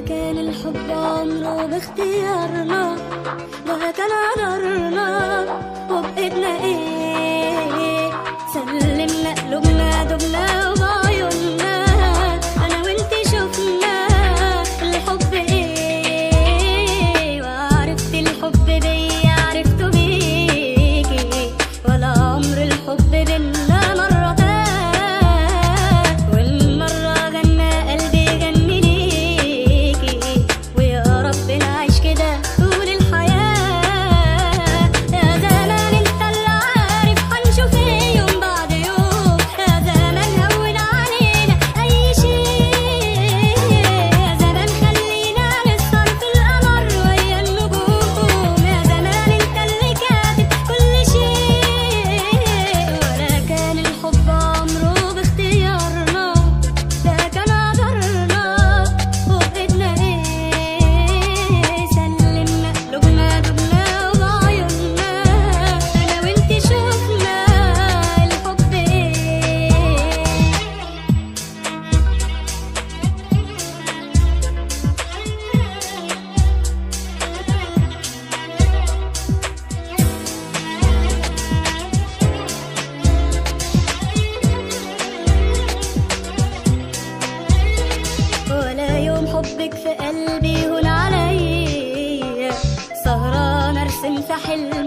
كان الحب عمره باختيارنا، ده كان قدرنا وبإيدنا ايه. سلمنا قلوبنا دبنا وبعيوننا، انا وانتي شفنا الحب ايه. وعرفت الحب بيا عرفته بيكي، ولا عمر الحب بينا مرة تاه. والمرة غنى قلبي غني ليكي، ويا رب نعيش كده طول الحياة. يا زمان انت اللي عارف هنشوف ايه يوم بعد يوم، يا زمان هون علينا اي شيء، يا زمان خلينا نسهر في القمر ويا النجوم، يا زمان انت اللي كاتب كل شيء. ولا كان الحب عمره باختيارنا، ده كان قدرنا وبإيدنا ايه. سلمنا قلوبنا دبنا وبعيوننا، انا وانتي شفنا الحب ايه. ولا يوم حبك في قلبي هون عليا، سهرانة ارسم في حلم